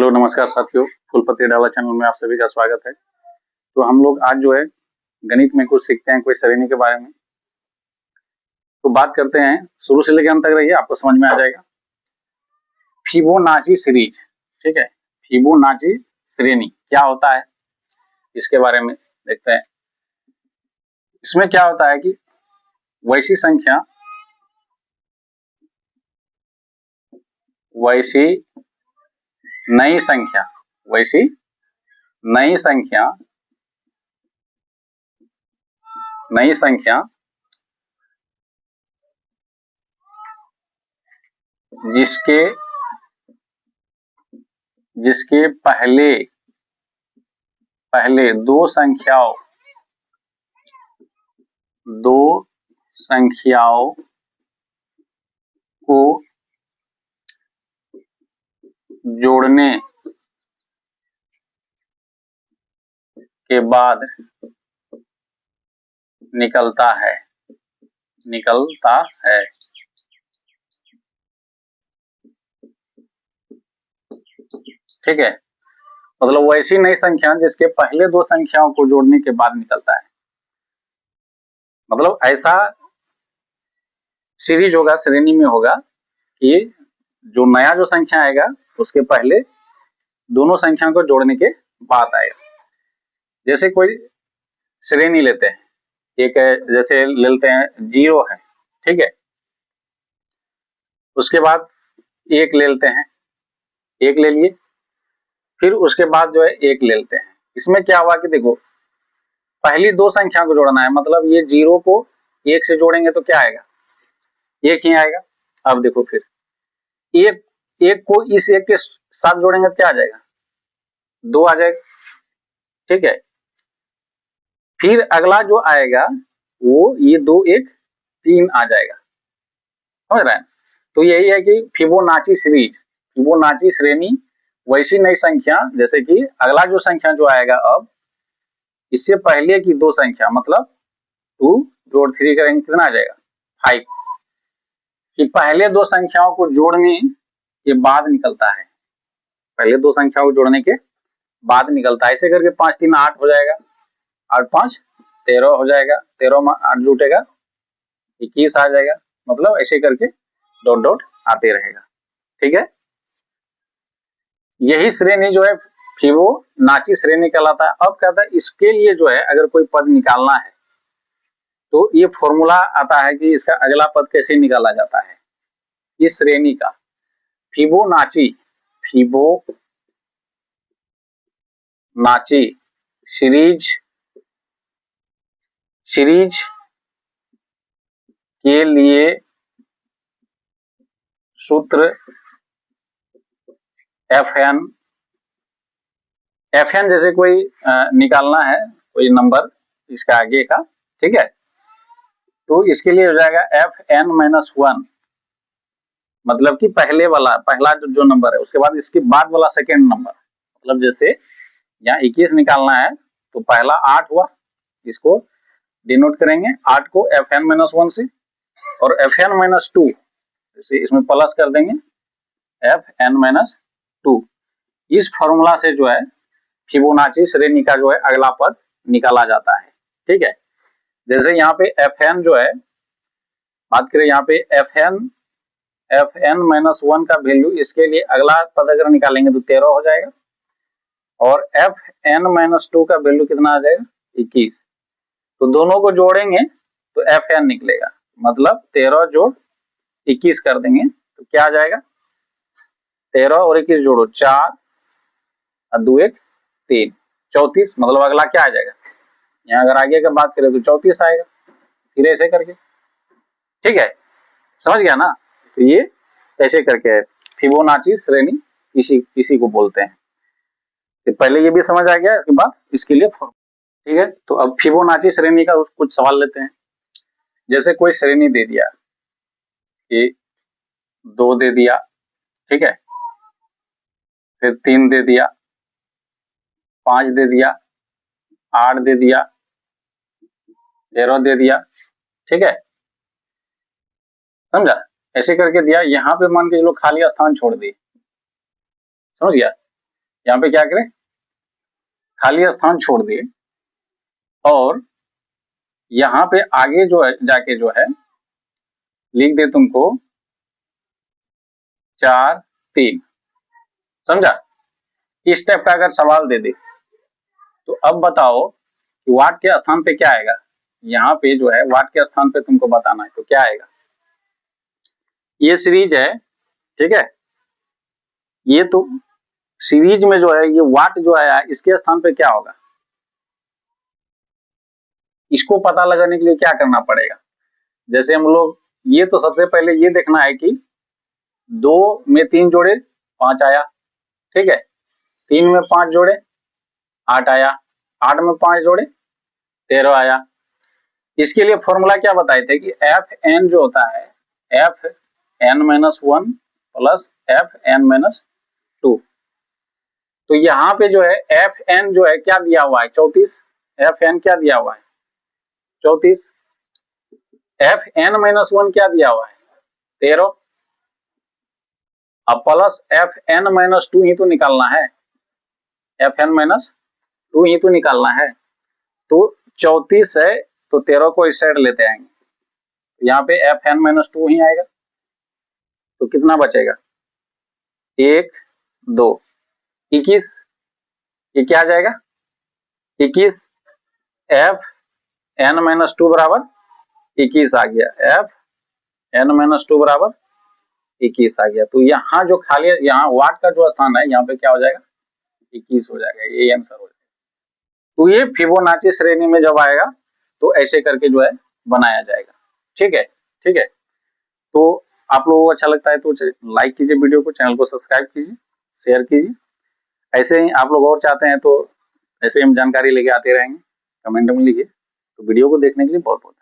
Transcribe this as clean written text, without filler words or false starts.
Hello नमस्कार साथियों, फूलपत्ती डाला चैनल में आप सभी का स्वागत है। तो हम लोग आज जो है गणित में कुछ सीखते हैं, कोई श्रेणी के बारे में। तो बात करते हैं, शुरू से लेकर अंत तक रहिए, आपको समझ में आ जाएगा। फिबोनाची सीरीज, ठीक है। फिबोनाची श्रेणी क्या होता है इसके बारे में देखते हैं। इसमें क्या होता है कि वैसी नई संख्या जिसके पहले दो संख्याओं को जोड़ने के बाद निकलता है। ठीक है, मतलब वैसी नई संख्या जिसके पहले दो संख्याओं को जोड़ने के बाद निकलता है। मतलब ऐसा सीरीज होगा, श्रेणी में होगा कि जो नया जो संख्या आएगा उसके पहले दोनों संख्याओं को जोड़ने के बाद आएगा। जैसे कोई श्रेणी लेते हैं, एक जैसे लेते हैं 0 है, ठीक है। उसके बाद 1 ले लेते हैं, 1 ले लिए, फिर उसके बाद जो है 1 ले लेते हैं। इसमें क्या हुआ कि देखो पहली दो संख्या को जोड़ना है, मतलब ये 0 को 1 से जोड़ेंगे तो क्या आएगा, 1 ही आएगा। अब देखो फिर 1 को इस 1 के साथ जोड़ेंगे तो क्या आ जाएगा, 2 आ जाएगा, ठीक है। फिर अगला जो आएगा वो ये 2 1 3 आ जाएगा, समझ रहे हैं। तो यही है कि फिबोनाची श्रेणी वैसी नई संख्या, जैसे कि अगला जो संख्या जो आएगा अब इससे पहले की दो संख्या, मतलब 2 जोड़ 3 करेंगे कितना आ जाएगा 5, कि पहले दो संख्याओं को जोड़ने के बाद निकलता है। पहले दो संख्याओं को जोड़ने के बाद निकलता है। ऐसे करके 5 3 8 हो जाएगा, 8 5 13 हो जाएगा, 13 में 8 जुटेगा 21 आ जाएगा। मतलब ऐसे करके डॉट डॉट आते रहेगा, ठीक है। यही श्रेणी जो है फिबोनाची श्रेणी कहलाता है। अब कहता है इसके लिए जो है अगर कोई पद निकालना है तो ये फॉर्मूला आता है कि इसका अगला पद कैसे निकाला जाता है। इस श्रेणी का फिबोनाची सीरीज के लिए सूत्र fn जैसे कोई निकालना है कोई नंबर इसका आगे का, ठीक है। तो इसके लिए हो जाएगा fn-1, मतलब कि पहला जो नंबर है उसके बाद इसके बाद वाला सेकेंड नंबर। मतलब जैसे यहाँ 21 निकालना है तो पहला 8 हुआ, इसको डिनोट करेंगे 8 को fn-1 से, और fn-2 जैसे इसमें प्लस कर देंगे fn-2। इस फॉर्मूला से जो है फिबोनाची श्रेणी का जो है अगला पद निकाला जाता है, ठीक है। जैसे यहाँ पे fn जो है, बात करें यहाँ पे fn-1 का वैल्यू, इसके लिए अगला पद अगर निकालेंगे तो 13 हो जाएगा, और fn-2 का वैल्यू कितना आ जाएगा 21। तो दोनों को जोड़ेंगे तो fn निकलेगा, मतलब 13 जोड़ 21 कर देंगे तो क्या आ जाएगा, 13 और 21 जोड़ो 4 और 2 1 3 34। मतलब अगला क्या आ जाएगा, यहाँ अगर आगे का बात करें तो 34 आएगा, फिर ऐसे करके, ठीक है। समझ गया ना। तो ये ऐसे करके है फिबोनाची श्रेणी, इसी को बोलते हैं। तो पहले ये भी समझ आ गया, इसके बाद इसके लिए ठीक है। तो अब फिबोनाची श्रेणी का कुछ सवाल लेते हैं। जैसे कोई श्रेणी दे दिया कि 2 दे दिया, ठीक है, फिर 3 दे दिया, 5 दे दिया, 8 दे दिया, 13 दे दिया, ठीक है, समझा। ऐसे करके दिया, यहाँ पे मान के चलो खाली स्थान छोड़ दिए, समझ गया। यहाँ पे क्या करें, खाली स्थान छोड़ दिए और यहाँ पे आगे जो है जाके जो है लिख दे तुमको 4 3। समझा? इस टाइप का अगर सवाल दे दे तो अब बताओ कि वाट के स्थान पे क्या आएगा। यहाँ पे जो है वाट के स्थान पे तुमको बताना है तो क्या आएगा। ये सीरीज है, ठीक है, ये तो सीरीज में जो है ये वाट जो आया इसके स्थान पे क्या होगा। इसको पता लगाने के लिए क्या करना पड़ेगा, जैसे हम लोग ये तो सबसे पहले ये देखना है कि 2 में 3 जोड़े 5 आया, ठीक है, 3 में 5 जोड़े 8 आया, 8 में 5 जोड़े 13 आया। इसके लिए फॉर्मूला क्या बताए थे कि एफ एन जो होता है F N minus 1 plus F N minus 2। तो यहाँ पे जो है एफ एन जो है क्या दिया हुआ है 34, एफ एन क्या दिया हुआ है 34, एफ एन माइनस 1 क्या दिया हुआ है 13, अब प्लस एफ एन माइनस 2 ही तो निकालना है, एफ एन माइनस 2 ही तो निकालना है। तो 34 है तो 13 को इस साइड लेते आएंगे, तो यहाँ पे एफ एन माइनस 2 ही आएगा, तो कितना बचेगा 1 2 21, ये क्या आ जाएगा 21, एफ एन माइनस 2 बराबर 21 आ गया, एफ एन माइनस 2 बराबर 21 आ गया। तो यहाँ जो खाली यहाँ वाट का जो स्थान है यहाँ पे क्या हो जाएगा 21 हो जाएगा, ये आंसर हो जाएगा। तो ये फिबोनाची श्रेणी में जब आएगा तो ऐसे करके जो है बनाया जाएगा। ठीक है, ठीक है। तो आप लोगों को अच्छा लगता है तो लाइक कीजिए वीडियो को, चैनल को सब्सक्राइब कीजिए, शेयर कीजिए। ऐसे ही आप लोग और चाहते हैं तो ऐसे हम जानकारी लेके आते रहेंगे, कमेंट में लिखिए। तो वीडियो को देखने के लिए बहुत बहुत